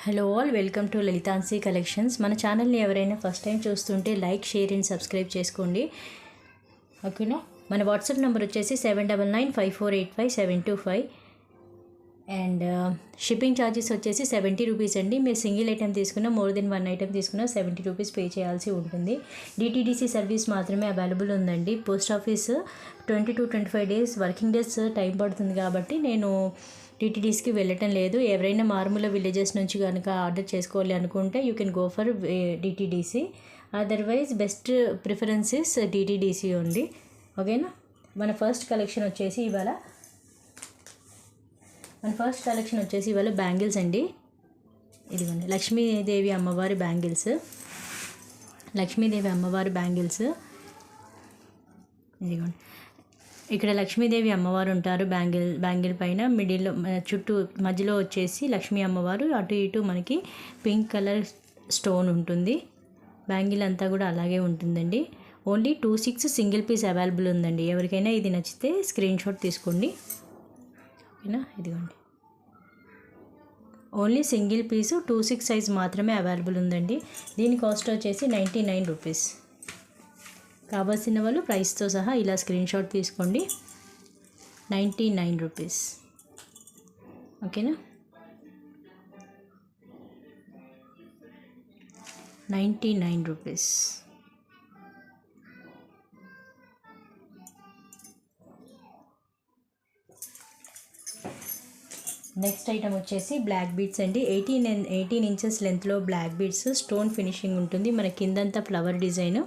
Hello all, welcome to లలితాన్సీ collections. మన ఛానల్ని ఎవరైనా ఫస్ట్ టైం చూస్తుంటే లైక్, షేర్ అండ్ సబ్స్క్రైబ్ చేసుకోండి. ఓకేనా. మన వాట్సాప్ నెంబర్ వచ్చేసి 7995485725 అండ్ షిప్పింగ్ ఛార్జెస్ వచ్చేసి 70 రూపీస్ అండి. మీరు సింగిల్ ఐటెం తీసుకున్నా, మోర్ దెన్ 1 ఐటెం తీసుకున్నా 70 రూపీస్ పే చేయాల్సి ఉంటుంది. డిటీడీసీ సర్వీస్ మాత్రమే అవైలబుల్ ఉందండి. Post office 20 to 25 days working days time పడుతుంది కాబట్టి నేను టీటీడీస్కి వెళ్ళటం లేదు. ఎవరైనా మారుమూల విలేజెస్ నుంచి కనుక ఆర్డర్ చేసుకోవాలి అనుకుంటే you can go for DTDC. Otherwise best preferences DTDC ఉంది. ఓకేనా. మన ఫస్ట్ కలెక్షన్ వచ్చేసి ఇవాళ బ్యాంగిల్స్ అండి. ఇదిగోండి లక్ష్మీదేవి అమ్మవారి బ్యాంగిల్స్. ఇదిగోండి, ఇక్కడ లక్ష్మీదేవి అమ్మవారు ఉంటారు. బ్యాంగిల్ పైన మిడిల్లో చుట్టూ మధ్యలో వచ్చేసి లక్ష్మీ అమ్మవారు, అటు ఇటు మనకి పింక్ కలర్ స్టోన్ ఉంటుంది. బ్యాంగిల్ అంతా కూడా అలాగే ఉంటుందండి. ఓన్లీ 26 సింగిల్ పీస్ అవైలబుల్ ఉందండి. ఎవరికైనా ఇది నచ్చితే స్క్రీన్ షాట్ తీసుకోండి. ఓకేనా. ఇదిగోండి, ఓన్లీ సింగిల్ పీసు 26 సైజ్ మాత్రమే అవైలబుల్ ఉందండి. దీని కాస్ట్ వచ్చేసి 99 రూపీస్. కావాల్సిన వాళ్ళు ప్రైస్తో సహా ఇలా స్క్రీన్ షాట్ తీసుకోండి. 99 రూపీస్. ఓకేనా. 99 రూపీస్. నెక్స్ట్ ఐటమ్ వచ్చేసి బ్లాక్ బీడ్స్ అండి. 18 ఇంచెస్ లెంత్లో బ్లాక్ బీడ్స్, స్టోన్ ఫినిషింగ్ ఉంటుంది. మన కిందంతా ఫ్లవర్ డిజైన్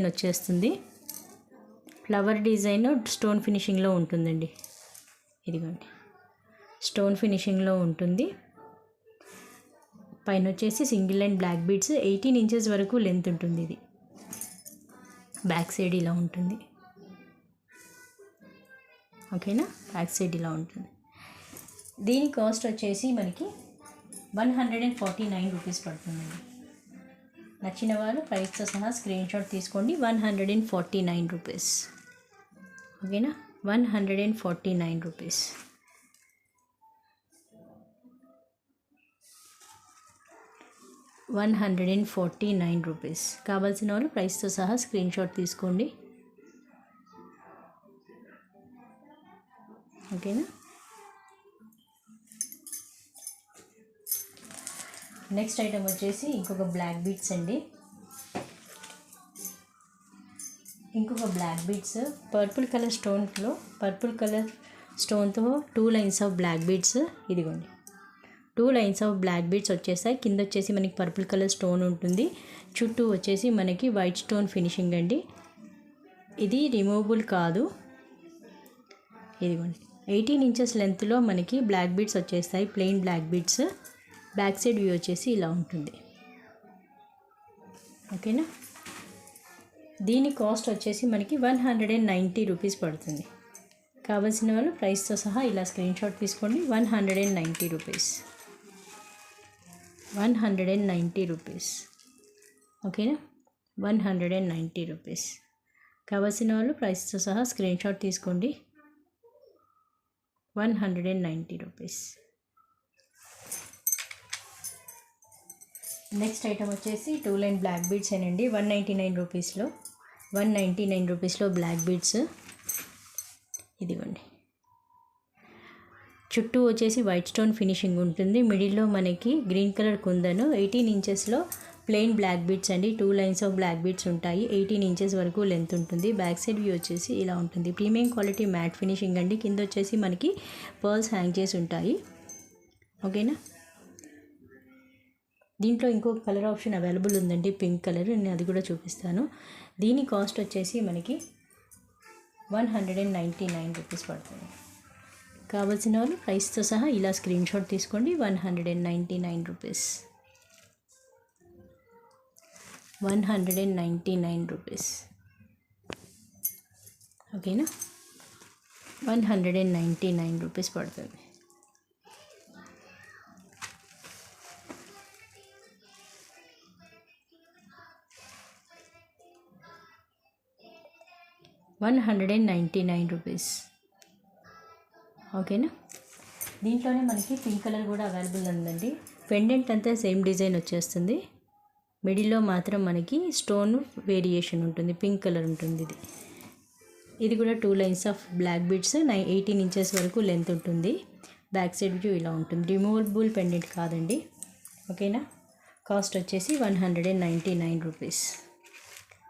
వచ్చేస్తుంది. ఫ్లవర్ డిజైన్ స్టోన్ ఫినిషింగ్లో ఉంటుందండి. ఇదిగోండి, స్టోన్ ఫినిషింగ్లో ఉంటుంది. పైన వచ్చేసి single line black beads. 18 inches వరకు లెంత్ ఉంటుంది. ఇది బ్యాక్ సైడ్ ఇలా ఉంటుంది. ఓకేనా. బ్యాక్ సైడ్ ఇలా ఉంటుంది. దీని కాస్ట్ వచ్చేసి మనకి 149 రూపీస్ పడుతుందండి. నచ్చిన వాళ్ళు ప్రైస్తో సహా స్క్రీన్ షాట్ తీసుకోండి. 149 రూపీస్. ఓకేనా. 149 రూపీస్. రూపీస్. కావాల్సిన వాళ్ళు ప్రైస్తో సహా స్క్రీన్ షాట్ తీసుకోండి. ఓకేనా. నెక్స్ట్ ఐటమ్ వచ్చేసి ఇంకొక బ్లాక్ బీడ్స్ అండి. పర్పుల్ కలర్ స్టోన్తో 2 లైన్స్ ఆఫ్ బ్లాక్ బీడ్స్. ఇదిగోండి, 2 లైన్స్ ఆఫ్ బ్లాక్ బీడ్స్ వచ్చేసాయి. కింద వచ్చేసి మనకి పర్పుల్ కలర్ స్టోన్ ఉంటుంది. చుట్టూ వచ్చేసి మనకి వైట్ స్టోన్ ఫినిషింగ్ అండి. ఇది రిమూవబుల్ కాదు. ఇదిగోండి, 18 ఇంచెస్ లెంత్లో మనకి బ్లాక్ బీడ్స్ వచ్చేస్తాయి. Plain black beads. Back side view వచ్చేసి ఇలా ఉంటుంది. ఓకేనా. దీని కాస్ట్ వచ్చేసి మనకి 190 రూపీస్ పడుతుంది. కావాల్సిన వాళ్ళు ప్రైస్తో సహా ఇలా స్క్రీన్ షాట్ తీసుకోండి. 190 రూపీస్. 190 రూపీస్. ఓకేనా. 190 రూపీస్. కావాల్సిన వాళ్ళు ప్రైస్తో సహా స్క్రీన్ షాట్ తీసుకోండి. 190 రూపీస్. నెక్స్ట్ ఐటమ్ వచ్చేసి 2 లైన్ బ్లాక్ బీడ్స్ ఏనండి. 199 రూపీస్లో బ్లాక్ బీడ్స్. ఇదిగోండి, చుట్టూ వచ్చేసి వైట్ స్టోన్ ఫినిషింగ్ ఉంటుంది. మిడిల్లో మనకి green colour కుందను. 18 ఇంచెస్లో plain black beads అండి. 2 లైన్స్ ఆఫ్ బ్లాక్ బీడ్స్ ఉంటాయి. 18 ఇంచెస్ వరకు లెంత్ ఉంటుంది. బ్యాక్ సైడ్ వ్యూ వచ్చేసి ఇలా ఉంటుంది. ప్రీమియం క్వాలిటీ మ్యాట్ ఫినిషింగ్ అండి. కింద వచ్చేసి మనకి పర్ల్స్ హ్యాంగ్ చేసి ఉంటాయి. ఓకేనా. దీంట్లో ఇంకొక కలర్ ఆప్షన్ అవైలబుల్ ఉందండి, పింక్ కలర్. నేను అది కూడా చూపిస్తాను. దీని కాస్ట్ వచ్చేసి మనకి 199 రూపీస్ పడుతుంది. కావాల్సిన వాళ్ళు ప్రైస్తో సహా ఇలా స్క్రీన్ షాట్ తీసుకోండి. 199 రూపీస్. 199 రూపీస్. ఓకేనా. 199 రూపీస్ పడుతుంది. 199 రూపీస్. ఓకేనా. దీంట్లోనే మనకి పింక్ కలర్ కూడా అవైలబుల్ ఉందండి. పెండెంట్ అంతా సేమ్ డిజైన్ వచ్చేస్తుంది. మిడిల్లో మాత్రం మనకి స్టోన్ వేరియేషన్ ఉంటుంది, పింక్ కలర్ ఉంటుంది. ఇది కూడా 2 lines of black beads 18 inches వరకు లెంత్ ఉంటుంది. బ్యాక్ సైడ్ వ్యూ ఇలా ఉంటుంది. రిమూవబుల్ పెండెంట్ కాదండి. ఓకేనా. కాస్ట్ వచ్చేసి 199 రూపీస్.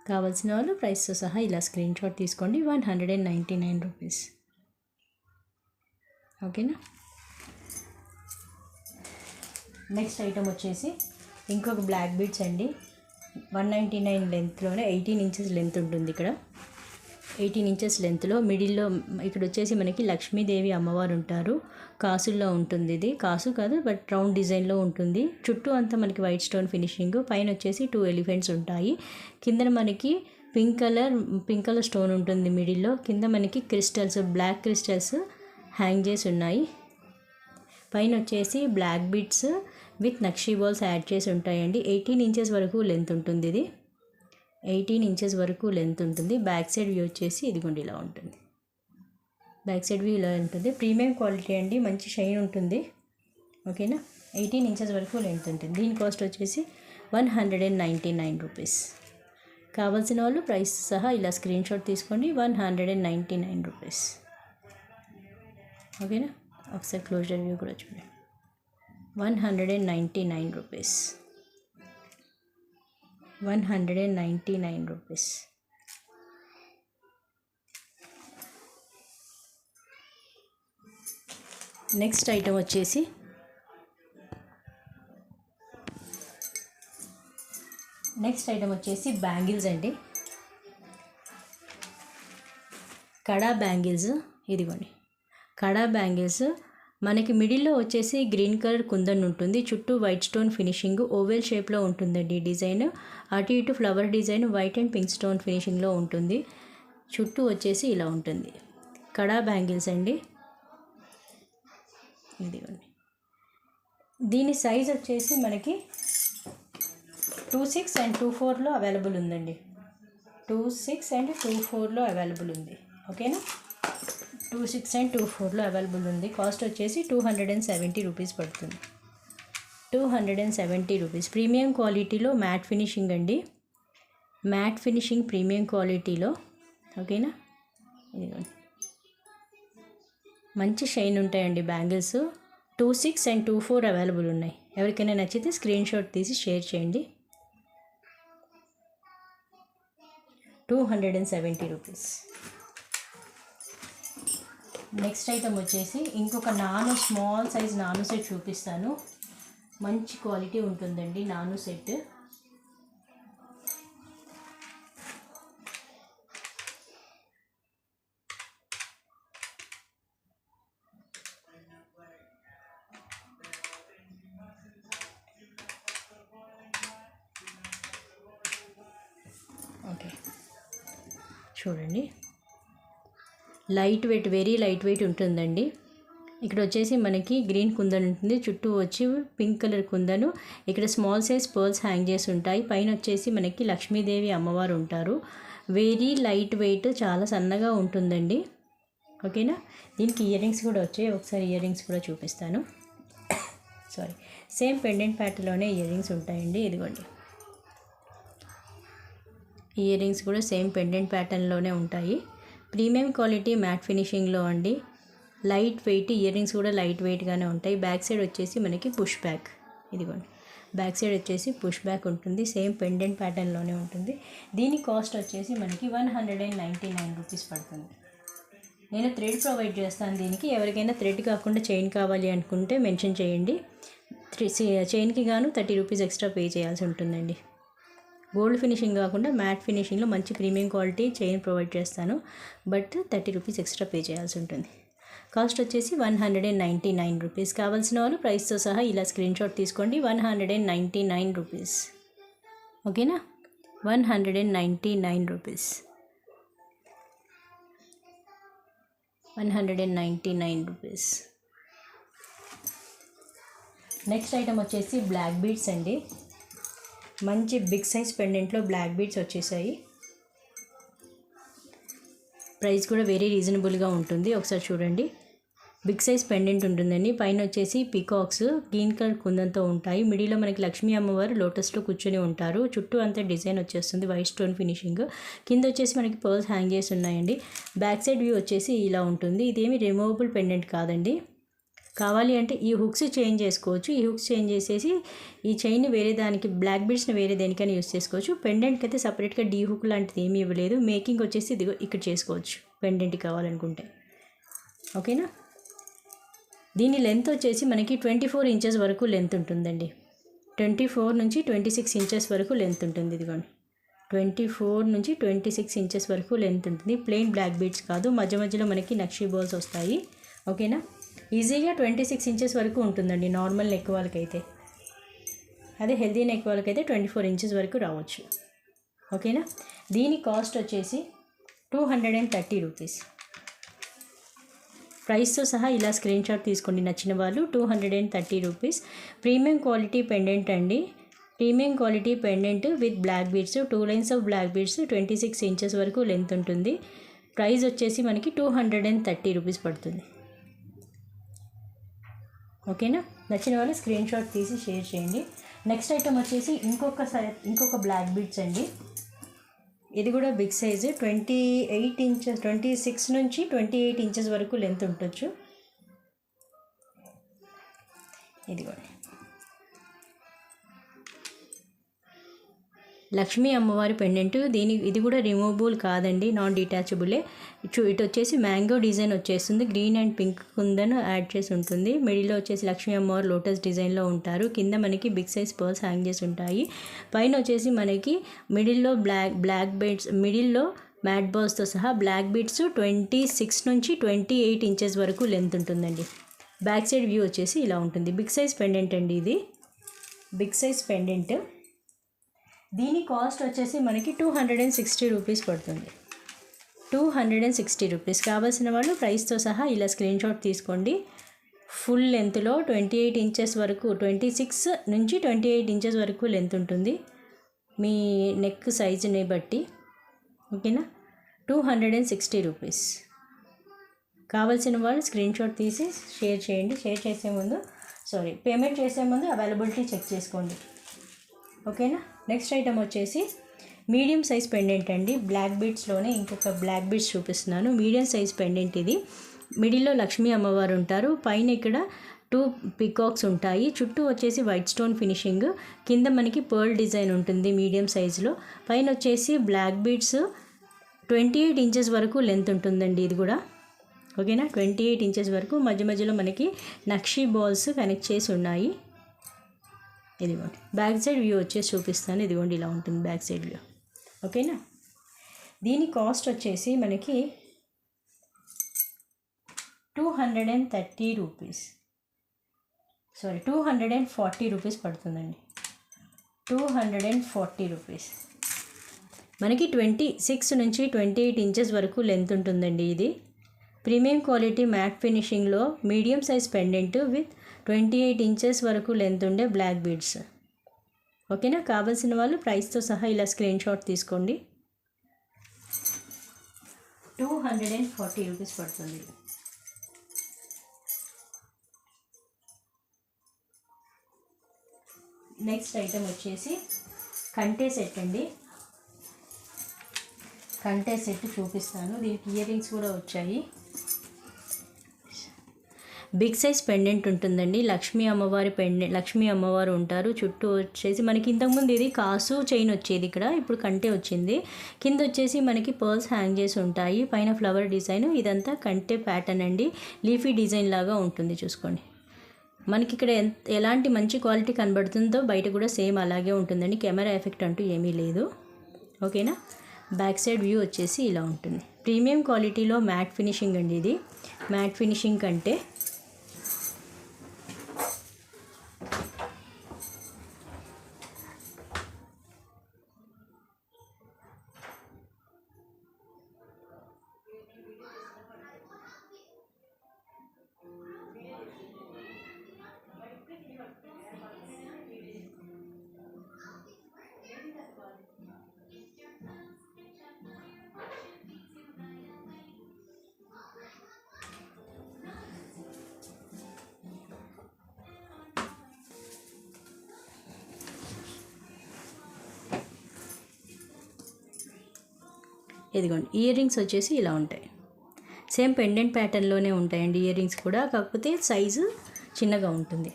కావాల్సిన వాళ్ళు ప్రైస్తో సహా ఇలా స్క్రీన్ షాట్ తీసుకోండి. 199 రూపీస్. ఓకేనా. నెక్స్ట్ ఐటమ్ వచ్చేసి ఇంకొక బ్లాక్ బీడ్స్ అండి. 199 లెంత్లోనే 18 ఇంచెస్ లెంత్ ఉంటుంది. ఇక్కడ 18 ఇంచెస్ లెంత్లో మిడిల్లో ఇక్కడ వచ్చేసి మనకి లక్ష్మీదేవి అమ్మవారు ఉంటారు. కాసుల్లో ఉంటుంది. ఇది కాసు కాదు బట్ రౌండ్ డిజైన్లో ఉంటుంది. చుట్టూ అంతా మనకి వైట్ స్టోన్ ఫినిషింగ్. పైన వచ్చేసి 2 ఎలిఫెంట్స్ ఉంటాయి. కింద మనకి పింక్ కలర్ స్టోన్ ఉంటుంది మిడిల్లో. కింద మనకి క్రిస్టల్స్, బ్లాక్ క్రిస్టల్స్ హ్యాంగ్ చేసి ఉన్నాయి. పైన వచ్చేసి బ్లాక్ బీడ్స్ విత్ నక్షీ బాల్స్ యాడ్ చేసి ఉంటాయండి. 18 ఇంచెస్ వరకు లెంత్ ఉంటుంది. ఇది 18 ఇంచెస్ వరకు లెంత్ ఉంటుంది. బ్యాక్ సైడ్ వ్యూ వచ్చేసి ఇదిగోండి ఇలా ఉంటుంది. బ్యాక్ సైడ్ వ్యూ ఇలా ఉంటుంది. ప్రీమియం క్వాలిటీ అండి, మంచి షైన్ ఉంటుంది. ఓకేనా. 18 ఇంచెస్ వరకు లెంత్ ఉంటుంది. దీని కాస్ట్ వచ్చేసి 199 రూపీస్. కావాల్సిన వాళ్ళు ప్రైస్ సహా ఇలా స్క్రీన్ షాట్ తీసుకోండి. 199 రూపీస్. ఓకేనా. ఒకసారి క్లోజర్ వ్యూ కూడా చూడండి. 199 రూపీస్. 199 రూపీస్. నెక్స్ట్ ఐటమ్ వచ్చేసి బ్యాంగిల్స్ అండి. కడా బ్యాంగిల్స్. ఇదిగోండి కడా బ్యాంగిల్స్. మనకి మిడిల్లో వచ్చేసి గ్రీన్ కలర్ కుందన్ ఉంటుంది. చుట్టూ వైట్ స్టోన్ ఫినిషింగ్ ఓవెల్ షేప్లో ఉంటుందండి డిజైన్. అటు ఇటు flower design white and pink stone ఫినిషింగ్లో ఉంటుంది. చుట్టూ వచ్చేసి ఇలా ఉంటుంది. కడా బ్యాంగిల్స్ అండి. ఇదిగోండి. దీని సైజ్ వచ్చేసి మనకి 26 and 24లో అవైలబుల్ ఉందండి. 26 and 24లో అవైలబుల్ ఉంది. ఓకేనా. 26 and 24లో అవైలబుల్ ఉంది. కాస్ట్ వచ్చేసి 270 రూపీస్ పడుతుంది. 270 రూపీస్. ప్రీమియం క్వాలిటీలో మ్యాట్ ఫినిషింగ్ అండి. మ్యాట్ ఫినిషింగ్ ప్రీమియం క్వాలిటీలో. ఓకేనా. ఇదిగోండి మంచి షైన్ ఉంటాయండి బ్యాంగిల్స్. 26 and 24 అవైలబుల్ ఉన్నాయి. ఎవరికైనా నచ్చితే స్క్రీన్ షాట్ తీసి షేర్ చేయండి. 270 రూపీస్. నెక్స్ట్ ఐటమ్ వచ్చేసి ఇంకొక స్మాల్ సైజ్ నాను సెట్ చూపిస్తాను. మంచి క్వాలిటీ ఉంటుందండి నాను సెట్. ఓకే చూడండి. Light weight, very light weight ఉంటుందండి. ఇక్కడ వచ్చేసి మనకి గ్రీన్ కుందన్ ఉంటుంది. చుట్టూ వచ్చి పింక్ కలర్ కుందను. ఇక్కడ స్మాల్ సైజ్ పర్ల్స్ హ్యాంగ్ చేసి ఉంటాయి. పైన వచ్చేసి మనకి లక్ష్మీదేవి అమ్మవారు ఉంటారు. వెరీ లైట్ వెయిట్, చాలా సన్నగా ఉంటుందండి. ఓకేనా. దీనికి ఇయర్ రింగ్స్ కూడా వచ్చాయి. ఒకసారి ఇయర్ రింగ్స్ కూడా చూపిస్తాను. సేమ్ పెండెంట్ ప్యాటర్న్లోనే ఇయర్ రింగ్స్ ఉంటాయండి. ఇదిగోండి ఇయర్ రింగ్స్ కూడా సేమ్ పెండెంట్ ప్యాటర్న్లోనే ఉంటాయి. ప్రీమియం క్వాలిటీ మ్యాట్ ఫినిషింగ్లో అండి. లైట్ వెయిట్, ఇయర్ రింగ్స్ కూడా లైట్ వెయిట్గానే ఉంటాయి. బ్యాక్ సైడ్ వచ్చేసి మనకి పుష్ బ్యాక్. ఇదిగోండి బ్యాక్ సైడ్ వచ్చేసి పుష్ బ్యాక్ ఉంటుంది. సేమ్ పెండెంట్ ప్యాటర్న్లోనే ఉంటుంది. దీని కాస్ట్ వచ్చేసి మనకి 199 రూపీస్ పడుతుంది. నేను థ్రెడ్ ప్రొవైడ్ చేస్తాను దీనికి. ఎవరికైనా థ్రెడ్ కాకుండా చైన్ కావాలి అనుకుంటే మెన్షన్ చేయండి. చైన్కి గాను 30 రూపీస్ ఎక్స్ట్రా పే చేయాల్సి ఉంటుందండి. గోల్డ్ ఫినిషింగ్ కాకుండా మ్యాట్ ఫినిషింగ్లో మంచి ప్రీమియం క్వాలిటీ చైన్ ప్రొవైడ్ చేస్తాను. బట్ 30 రూపీస్ ఎక్స్ట్రా పే చేయాల్సి ఉంటుంది. కాస్ట్ వచ్చేసి 199 రూపీస్. కావాల్సిన వాళ్ళు ప్రైస్తో సహా ఇలా స్క్రీన్ షాట్ తీసుకోండి. 199 రూపీస్. ఓకేనా. 199 రూపీస్. 199 రూపీస్. నెక్స్ట్ ఐటమ్ వచ్చేసి బ్లాక్ బీడ్స్ అండి. మంచి బిగ్ సైజ్ పెండెంట్లో బ్లాక్ బీడ్స్ వచ్చేసాయి. ప్రైస్ కూడా వెరీ రీజనబుల్గా ఉంటుంది. ఒకసారి చూడండి. బిగ్ సైజ్ పెండెంట్ ఉంటుందండి. పైన వచ్చేసి పీకాక్స్ గ్రీన్ కలర్ కుందంతో ఉంటాయి. మిడిల్లో మనకి లక్ష్మీ అమ్మవారు లోటస్లో కూర్చొని ఉంటారు. చుట్టూ అంతా డిజైన్ వచ్చేస్తుంది వైట్ స్టోన్ ఫినిషింగ్. కింద వచ్చేసి మనకి పర్ల్స్ హ్యాంగ్ చేసి ఉన్నాయండి. బ్యాక్ సైడ్ వ్యూ వచ్చేసి ఇలా ఉంటుంది. ఇదేమి రిమూవబుల్ పెండెంట్ కాదండి. కావాలి అంటే ఈ హుక్స్ చేంజ్ చేసుకోవచ్చు. ఈ హుక్స్ చేంజ్ చేసేసి ఈ చైన్ వేరే దానికి బ్లాక్ బీడ్స్ని వేరే దేనికైనా యూస్ చేసుకోవచ్చు. పెండెంట్కి అయితే సపరేట్గా డీ హుక్ లాంటిది ఏమీ ఇవ్వలేదు. మేకింగ్ వచ్చేసి ఇదిగో ఇక్కడ చేసుకోవచ్చు పెండెంట్ కావాలనుకుంటే. ఓకేనా. దీని లెంత్ వచ్చేసి మనకి 24 ఇంచెస్ వరకు లెంత్ ఉంటుందండి. 24 నుంచి 26 ఇంచెస్ వరకు లెంత్ ఉంటుంది. ఇదిగోండి 24 నుంచి 26 ఇంచెస్ వరకు లెంత్ ఉంటుంది. ప్లెయిన్ బ్లాక్ బీడ్స్ కాదు, మధ్య మధ్యలో మనకి నక్షీ బాల్స్ వస్తాయి. ఓకేనా. ఈజీగా 26 ఇంచెస్ వరకు ఉంటుందండి నార్మల్ నెక్ వాళ్ళకైతే. అదే హెల్దీ నెక్ వాళ్ళకైతే 24 ఇంచెస్ వరకు రావచ్చు. ఓకేనా. దీని కాస్ట్ వచ్చేసి 230 రూపీస్. ప్రైస్తో సహా ఇలా స్క్రీన్ షాట్ తీసుకోండి నచ్చిన వాళ్ళు. 230 రూపీస్. ప్రీమియం క్వాలిటీ పెండెంట్ అండి. Premium quality pendant with black beads, 2 lines of black beads, 26 inches వరకు లెంత్ ఉంటుంది. ప్రైస్ వచ్చేసి మనకి 230 రూపీస్ పడుతుంది. ఓకేనా. నచ్చిన వాళ్ళు స్క్రీన్ షాట్ తీసి షేర్ చేయండి. నెక్స్ట్ ఐటమ్ వచ్చేసి ఇంకొక బ్లాక్ బీడ్స్ అండి. ఇది కూడా బిగ్ సైజు 28 ఇంచెస్, 26 నుంచి 28 ఇంచెస్ వరకు లెంత్ ఉండొచ్చు. ఇదిగోండి లక్ష్మీ అమ్మవారి పెండెంట్. ఇది కూడా రిమూవబుల్ కాదండి, నాన్ డిటాచబులే. ఇటు వచ్చేసి మ్యాంగో డిజైన్ వచ్చేస్తుంది. Green and pink kundan add చేసి ఉంటుంది. మిడిల్లో వచ్చేసి లక్ష్మీ అమ్మవారు లోటస్ డిజైన్లో ఉంటారు. కింద మనకి బిగ్ సైజ్ పర్ల్స్ హ్యాంగ్ చేసి ఉంటాయి. పైన వచ్చేసి మనకి మిడిల్లో బ్లాక్ బీడ్స్, మిడిల్లో మ్యాట్ బాల్స్తో సహా బ్లాక్ బీడ్స్ 26 నుంచి 28 ఇంచెస్ వరకు లెంత్ ఉంటుందండి. బ్యాక్ సైడ్ వ్యూ వచ్చేసి ఇలా ఉంటుంది. బిగ్ సైజ్ పెండెంట్ అండి ఇది. Big size pendant. దీని కాస్ట్ వచ్చేసి మనకి 260 రూపీస్ పడుతుంది. 260 రూపీస్. కావాల్సిన వాళ్ళు ప్రైస్తో సహా ఇలా స్క్రీన్ షాట్ తీసుకోండి. ఫుల్ లెంత్లో 28 ఇంచెస్ వరకు, 26 నుంచి 28 ఇంచెస్ వరకు లెంత్ ఉంటుంది మీ నెక్ సైజుని బట్టి. ఓకేనా. 260 రూపీస్. కావాల్సిన వాళ్ళు స్క్రీన్ షాట్ తీసి షేర్ చేయండి. పేమెంట్ చేసే ముందు అవైలబిలిటీ చెక్ చేసుకోండి. ఓకేనా. నెక్స్ట్ ఐటమ్ వచ్చేసి మీడియం సైజ్ పెండెంట్ అండి. బ్లాక్ బీడ్స్లోనే ఇంకొక బ్లాక్ బీడ్స్ చూపిస్తున్నాను. మీడియం సైజ్ పెండెంట్ ఇది. మిడిల్లో లక్ష్మీ అమ్మవారు ఉంటారు. పైన ఇక్కడ 2 పికాక్స్ ఉంటాయి. చుట్టూ వచ్చేసి వైట్ స్టోన్ ఫినిషింగ్. కింద మనకి పర్ల్ డిజైన్ ఉంటుంది మీడియం సైజులో. పైన వచ్చేసి బ్లాక్ బీడ్స్ 28 ఇంచెస్ వరకు లెంత్ ఉంటుందండి ఇది కూడా. ఓకేనా. 28 ఇంచెస్ వరకు. మధ్య మధ్యలో మనకి నక్షీ బాల్స్ కనెక్ట్ చేసి ఉన్నాయి. ఇదిగోండి బ్యాక్ సైడ్ వ్యూ వచ్చేసి చూపిస్తాను. ఇదిగోండి ఇలా ఉంటుంది బ్యాక్ సైడ్ వ్యూ. ఓకేనా. దీని కాస్ట్ వచ్చేసి మనకి 230 రూపీస్, 240 రూపీస్ పడుతుందండి. 240 రూపీస్. మనకి 26 నుంచి 28 ఇంచెస్ వరకు లెంత్ ఉంటుందండి ఇది. ప్రీమియం క్వాలిటీ మ్యాట్ ఫినిషింగ్లో medium size pendant with 28 inches వరకు లెంత్ ఉండే బ్లాక్ బీడ్స్. ఓకేనా. కావాల్సిన వాళ్ళు ప్రైస్తో సహా ఇలా స్క్రీన్ షాట్ తీసుకోండి. 240 రూపీస్ పడుతుంది. నెక్స్ట్ ఐటమ్ వచ్చేసి కంటే సెట్ అండి. కంటే సెట్ చూపిస్తాను. దీనికి ఇయర్ రింగ్స్ కూడా వచ్చాయి. బిగ్ సైజ్ పెండెంట్ ఉంటుందండి. లక్ష్మీ అమ్మవారు ఉంటారు. చుట్టూ వచ్చేసి మనకి ఇంతకుముందు ఇది కాసు చైన్ వచ్చేది, ఇక్కడ ఇప్పుడు కంటే వచ్చింది. కింద వచ్చేసి మనకి పర్ల్స్ హ్యాంగ్ చేసి ఉంటాయి. పైన ఫ్లవర్ డిజైన్. ఇదంతా కంటే ప్యాటర్న్ అండి. లీఫీ డిజైన్ లాగా ఉంటుంది చూసుకోండి. మనకి ఇక్కడ ఎలాంటి మంచి క్వాలిటీ కనబడుతుందో బయట కూడా సేమ్ అలాగే ఉంటుందండి. కెమెరా ఎఫెక్ట్ అంటూ ఏమీ లేదు. ఓకేనా. బ్యాక్ సైడ్ వ్యూ వచ్చేసి ఇలా ఉంటుంది. ప్రీమియం క్వాలిటీలో మ్యాట్ ఫినిషింగ్ అండి ఇది. మ్యాట్ ఫినిషింగ్ కంటే ఇదిగోండి ఇయర్ రింగ్స్ వచ్చేసి ఇలా ఉంటాయి. సేమ్ పెండెంట్ ప్యాటర్న్లోనే ఉంటాయండి ఇయర్ రింగ్స్ కూడా, కాకపోతే సైజు చిన్నగా ఉంటుంది.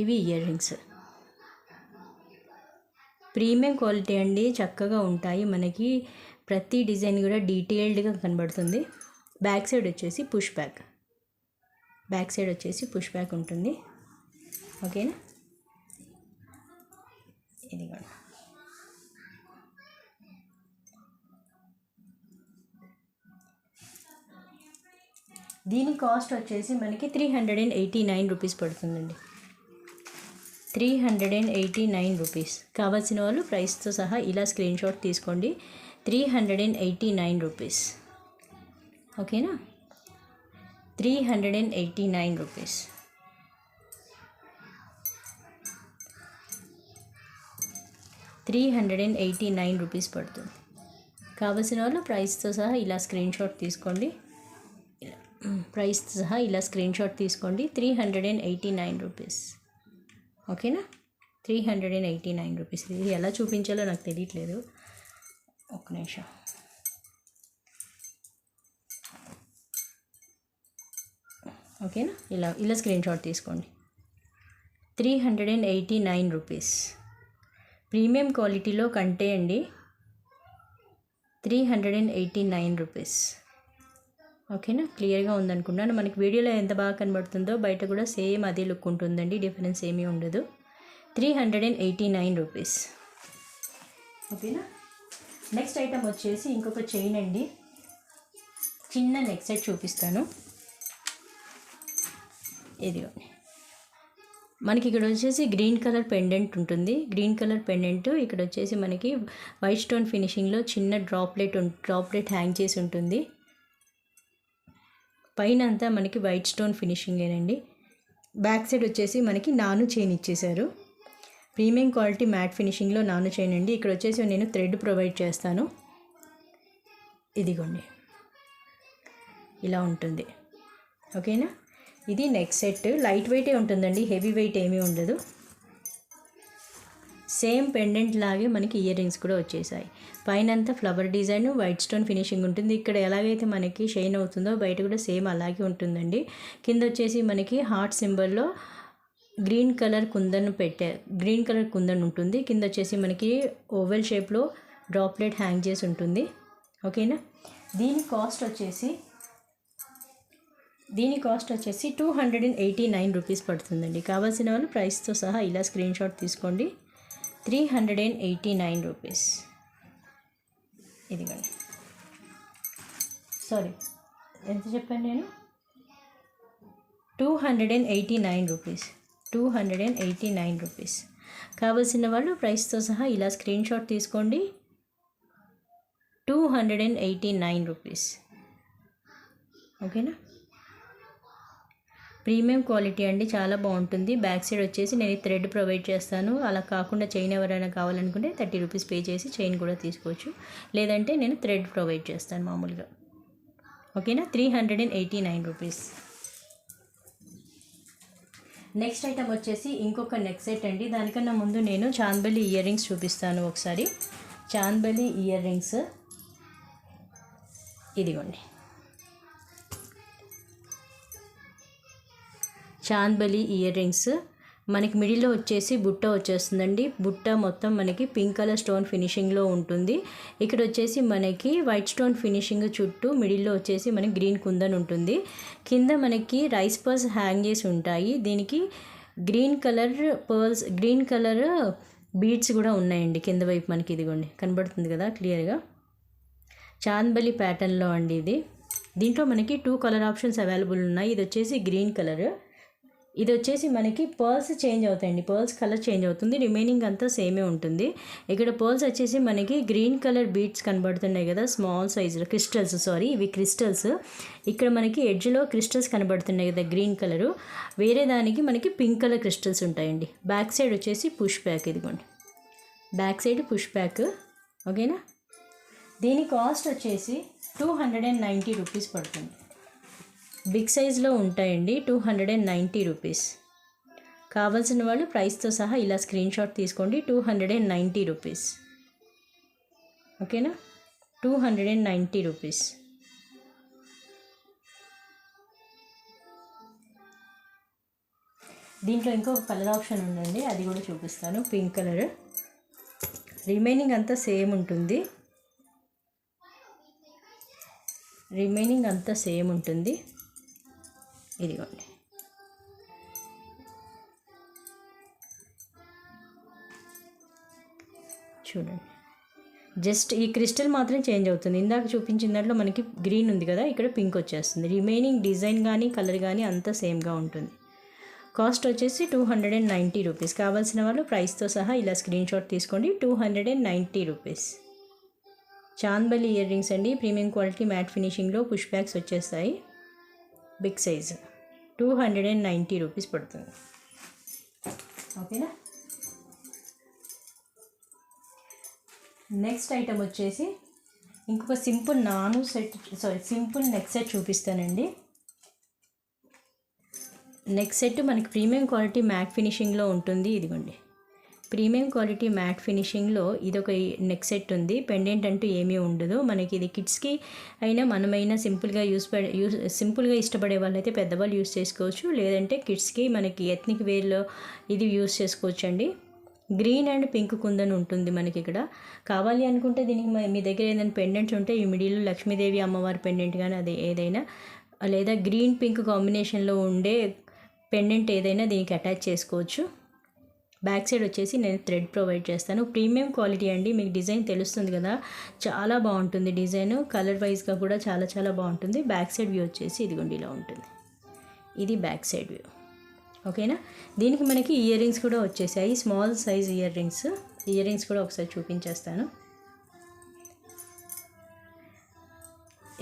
ఇవి ఇయర్ రింగ్స్ ప్రీమియం క్వాలిటీ అండి, చక్కగా ఉంటాయి. మనకి ప్రతి డిజైన్ కూడా డీటెయిల్డ్గా కనబడుతుంది. బ్యాక్ సైడ్ వచ్చేసి పుష్ బ్యాక్, బ్యాక్ సైడ్ వచ్చేసి పుష్ బ్యాక్ ఉంటుంది. ఓకేనా, ఇదిగోండి. దీని కాస్ట్ వచ్చేసి మనకి 389 రూపీస్ పడుతుందండి. 389 రూపీస్. కావాల్సిన వాళ్ళు ప్రైస్తో సహా ఇలా స్క్రీన్ షాట్ తీసుకోండి. 389 రూపీస్. ఓకేనా, 389 రూపీస్. రూపీస్ పడుతుంది. కావాల్సిన వాళ్ళు ప్రైస్తో సహా ఇలా స్క్రీన్ షాట్ తీసుకోండి. ప్రైస్తో సహా ఇలా స్క్రీన్ షాట్ తీసుకోండి. 389 రూపీస్. ఓకేనా, 389 రూపీస్. ఇది ఎలా చూపించాలో నాకు తెలియట్లేదు, ఒక్క నిమిషం. ఓకేనా, ఇలా స్క్రీన్ షాట్ తీసుకోండి. 389 రూపీస్. ప్రీమియం క్వాలిటీలో కంటే అండి 389 రూపీస్. ఓకేనా, క్లియర్గా ఉందనుకున్నాను. మనకి వీడియోలో ఎంత బాగా కనబడుతుందో బయట కూడా సేమ్ అదే లుక్ ఉంటుందండి, డిఫరెన్స్ ఏమీ ఉండదు. 389 రూపీస్. ఓకేనా, నెక్స్ట్ ఐటమ్ వచ్చేసి ఇంకొక చైన్ అండి. చిన్న నెక్ సెట్ చూపిస్తాను. ఇదిగోండి, మనకి ఇక్కడ వచ్చేసి గ్రీన్ కలర్ పెండెంట్ ఉంటుంది. గ్రీన్ కలర్ పెండెంట్ ఇక్కడ వచ్చేసి మనకి వైట్ స్టోన్ ఫినిషింగ్లో చిన్న డ్రాప్లెట్ హ్యాంగ్ చేసి ఉంటుంది. పైన అంతా మనకి వైట్ స్టోన్ ఫినిషింగేనండి. బ్యాక్ సైడ్ వచ్చేసి మనకి నాను చైన్ ఇచ్చేశారు. ప్రీమియం క్వాలిటీ మ్యాట్ ఫినిషింగ్లో నాను చైన్ అండి. ఇక్కడ వచ్చేసి నేను థ్రెడ్ ప్రొవైడ్ చేస్తాను. ఇదిగోండి, ఇలా ఉంటుంది. ఓకేనా, ఇది నెక్ సెట్. లైట్ వెయిటే ఉంటుందండి, హెవీ వెయిట్ ఏమీ ఉండదు. సేమ్ పెండెంట్ లాగే మనకి ఇయర్ రింగ్స్ కూడా వచ్చేసాయి. పైన అంతా flower design, white stone finishing ఉంటుంది. ఇక్కడ ఎలాగైతే మనకి షైన్ అవుతుందో బయట కూడా సేమ్ అలాగే ఉంటుందండి. కింద వచ్చేసి మనకి హార్ట్ సింబల్లో గ్రీన్ కలర్ కుందన్ ఉంటుంది. కింద వచ్చేసి మనకి ఓవెల్ షేప్లో డ్రాప్లెట్ హ్యాంగ్ చేసి ఉంటుంది. ఓకేనా, దీని కాస్ట్ వచ్చేసి 289 రూపీస్ పడుతుందండి. కావాల్సిన వాళ్ళు ప్రైస్తో సహా ఇలా స్క్రీన్ షాట్ తీసుకోండి. 389 రూపీస్. ఇదిగోండి, సారీ ఎంత చెప్పాను నేను, 289 రూపీస్. 289 రూపీస్. కావాల్సిన వాళ్ళు ప్రైస్తో సహా ఇలా స్క్రీన్ షాట్ తీసుకోండి. 289 రూపీస్. ఓకేనా, ప్రీమియం క్వాలిటీ అండి, చాలా బాగుంటుంది. బ్యాక్ సైడ్ వచ్చేసి నేను థ్రెడ్ ప్రొవైడ్ చేస్తాను. అలా కాకుండా చైన్ ఎవరైనా కావాలనుకుంటే 30 రూపీస్ పే చేసి చైన్ కూడా తీసుకోవచ్చు, లేదంటే నేను థ్రెడ్ ప్రొవైడ్ చేస్తాను మామూలుగా. ఓకేనా, 389 రూపీస్. నెక్స్ట్ ఐటమ్ వచ్చేసి ఇంకొక నెక్ సెట్ అండి. దానికన్నా ముందు నేను చాంద్బలి ఇయర్ రింగ్స్ చూపిస్తాను ఒకసారి. చాంద్బలి ఇయర్ రింగ్స్ ఇదిగోండి. చాంద్బలి ఇయర్ రింగ్స్ మనకి మిడిల్లో వచ్చేసి బుట్ట వచ్చేస్తుందండి. బుట్ట మొత్తం మనకి పింక్ కలర్ స్టోన్ ఫినిషింగ్లో ఉంటుంది. ఇక్కడ వచ్చేసి మనకి వైట్ స్టోన్ ఫినిషింగ్ చుట్టూ మిడిల్లో వచ్చేసి మనకి గ్రీన్ కుందన్ ఉంటుంది. కింద మనకి రైస్ పర్ల్స్ హ్యాంగ్ చేసి ఉంటాయి. దీనికి గ్రీన్ కలర్ బీడ్స్ కూడా ఉన్నాయండి కింద వైపు మనకి. ఇదిగోండి, కనబడుతుంది కదా క్లియర్గా. చాంద్బలి ప్యాటర్న్లో అండి ఇది. దీంట్లో మనకి 2 కలర్ ఆప్షన్స్ అవైలబుల్ ఉన్నాయి. ఇది వచ్చేసి గ్రీన్ కలర్, ఇది వచ్చేసి మనకి పర్ల్స్ చేంజ్ అవుతాయండి. పర్ల్స్ కలర్ చేంజ్ అవుతుంది, రిమైనింగ్ అంతా సేమే ఉంటుంది. ఇక్కడ పర్ల్స్ వచ్చేసి మనకి గ్రీన్ కలర్ బీడ్స్ కనబడుతున్నాయి కదా, స్మాల్ సైజులో ఇవి క్రిస్టల్స్. ఇక్కడ మనకి ఎడ్జ్లో క్రిస్టల్స్ కనబడుతున్నాయి కదా గ్రీన్ కలరు. వేరే దానికి మనకి పింక్ కలర్ క్రిస్టల్స్ ఉంటాయండి. బ్యాక్ సైడ్ వచ్చేసి పుష్ బ్యాక్. ఇదిగోండి, బ్యాక్ సైడ్ పుష్ బ్యాక్. ఓకేనా, దీని కాస్ట్ వచ్చేసి 290 రూపీస్ పడుతుంది. బిగ్ సైజ్లో ఉంటాయండి. 290 రూపీస్. కావాల్సిన వాళ్ళు ప్రైస్తో సహా ఇలా స్క్రీన్ షాట్ తీసుకోండి. 290 రూపీస్. ఓకేనా, 290 రూపీస్. దీంట్లో ఇంకొక కలర్ ఆప్షన్ ఉందండి, అది కూడా చూపిస్తాను. Pink colour. రిమైనింగ్ అంతా సేమ్ ఉంటుంది. ఇదిగోండి. చూడండి, జస్ట్ ఈ క్రిస్టల్ మాత్రం చేంజ్ అవుతుంది. ఇందాక చూపించిన దాంట్లో మనకి గ్రీన్ ఉంది కదా, ఇక్కడ పింక్ వచ్చేస్తుంది. రిమైనింగ్ డిజైన్ కానీ కలర్ కానీ అంతా సేమ్గా ఉంటుంది. కాస్ట్ వచ్చేసి 290 రూపీస్. కావాల్సిన వాళ్ళు ప్రైస్తో సహా ఇలా స్క్రీన్ షాట్ తీసుకోండి. 290 రూపీస్. చాంద్బలి ఇయర్ రింగ్స్ అండి, ప్రీమియం క్వాలిటీ మ్యాట్ ఫినిషింగ్లో పుష్ బ్యాగ్స్ వచ్చేస్తాయి. Big size. 290 రూపీస్ పడుతుంది. ఓకేనా. నెక్స్ట్ ఐటమ్ వచ్చేసి ఇంకొక సింపుల్ సింపుల్ నెక్ సెట్ చూపిస్తానండి. నెక్ సెట్ మనకి ప్రీమియం క్వాలిటీ మ్యాట్ ఫినిషింగ్లో ఉంటుంది. ఇదిగోండి, ప్రీమియం క్వాలిటీ మ్యాట్ ఫినిషింగ్లో ఇదొక నెక్ సెట్ ఉంది. పెండెంట్ అంటూ ఏమీ ఉండదు మనకి. ఇది కిడ్స్కి అయినా మనమైనా సింపుల్గా ఇష్టపడే వాళ్ళైతే పెద్దవాళ్ళు యూస్ చేసుకోవచ్చు. లేదంటే కిడ్స్కి మనకి ఎత్నిక్ వేర్లో ఇది యూస్ చేసుకోవచ్చు అండి. గ్రీన్ అండ్ పింక్ కుందన్ ఉంటుంది మనకి ఇక్కడ. కావాలి అనుకుంటే దీనికి మీ దగ్గర ఏదైనా పెండెంట్స్ ఉంటే ఈ మిడిల్లో లక్ష్మీదేవి అమ్మవారి పెండెంట్ కానీ అది ఏదైనా, లేదా గ్రీన్ పింక్ కాంబినేషన్లో ఉండే పెండెంట్ ఏదైనా దీనికి అటాచ్ చేసుకోవచ్చు. బ్యాక్ సైడ్ వచ్చేసి నేను థ్రెడ్ ప్రొవైడ్ చేస్తాను. ప్రీమియం క్వాలిటీ అండి, మీకు డిజైన్ తెలుస్తుంది కదా, చాలా బాగుంటుంది డిజైన్. కలర్ వైజ్గా కూడా చాలా చాలా బాగుంటుంది. బ్యాక్ సైడ్ వ్యూ వచ్చేసి ఇదిగోండి ఇలా ఉంటుంది. ఇది బ్యాక్ సైడ్ వ్యూ. ఓకేనా. దీనికి మనకి ఇయర్ రింగ్స్ కూడా వచ్చేసాయి, స్మాల్ సైజ్ ఇయర్ రింగ్స్ కూడా ఒకసారి చూపించేస్తాను.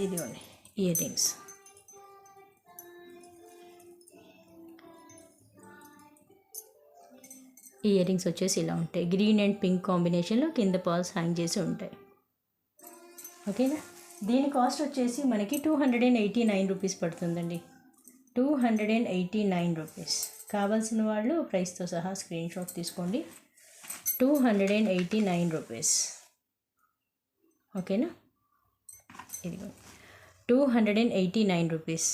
ఇదిగోండి ఇయర్ రింగ్స్. ఇయర్ రింగ్స్ వచ్చేసి ఇలా ఉంటాయి. గ్రీన్ అండ్ పింక్ కాంబినేషన్లో కింద పాల్స్ హ్యాంగ్ చేసి ఉంటాయి. ఓకేనా. దీని కాస్ట్ వచ్చేసి మనకి 289 రూపీస్ పడుతుందండి. 289 రూపీస్. కావాల్సిన వాళ్ళు ప్రైస్తో సహా స్క్రీన్ షాట్ తీసుకోండి. 289 రూపీస్. ఓకేనా. ఇదిగో 289 రూపీస్.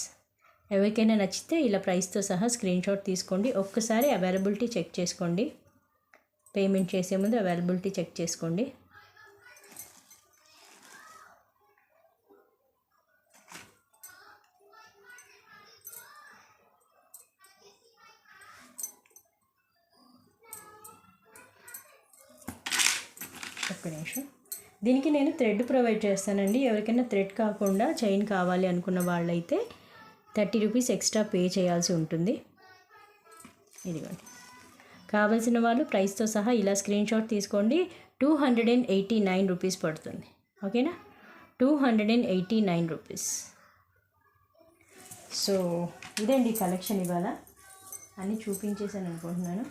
ఎవరికైనా నచ్చితే ఇలా ప్రైస్తో సహా స్క్రీన్ షాట్ తీసుకోండి. ఒక్కసారి అవైలబిలిటీ చెక్ చేసుకోండి. పేమెంట్ చేసే ముందు అవైలబిలిటీ చెక్ చేసుకోండి. ఒక్క నిమిషం. దీనికి నేను థ్రెడ్ ప్రొవైడ్ చేస్తానండి. ఎవరికైనా థ్రెడ్ కాకుండా చైన్ కావాలి అనుకున్న వాళ్ళైతే 30 రూపీస్ ఎక్స్ట్రా పే చేయాల్సి ఉంటుంది. ఇదిగోండి. కావాల్సిన వాళ్ళు ప్రైస్తో సహా ఇలా స్క్రీన్ షాట్ తీసుకోండి. 289 రూపీస్ పడుతుంది. ఓకేనా. 289 రూపీస్. సో ఇదండి కలెక్షన్. ఇవాళ అన్నీ చూపించేసాను అనుకుంటున్నాను.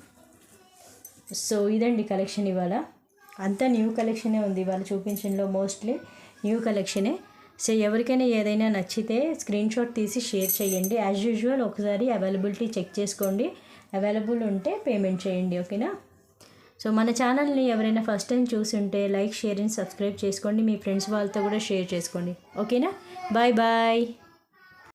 సో ఇదండి కలెక్షన్. ఇవాళ అంతా న్యూ కలెక్షనే ఉంది. ఇవాళ చూపించడంలో మోస్ట్లీ న్యూ కలెక్షనే. సో ఎవరికైనా ఏదైనా నచ్చితే స్క్రీన్ షాట్ తీసి షేర్ చేయండి. యాజ్ యూజువల్ ఒకసారి అవైలబిలిటీ చెక్ చేసుకోండి. అవైలబుల్ ఉంటే పేమెంట్ చేయండి. ఓకేనా. సో మన ఛానల్ని ఎవరైనా ఫస్ట్ టైం చూసి ఉంటే లైక్, షేర్ అండ్ సబ్స్క్రైబ్ చేసుకోండి. మీ ఫ్రెండ్స్ వాళ్ళతో కూడా షేర్ చేసుకోండి. ఓకేనా. Bye bye.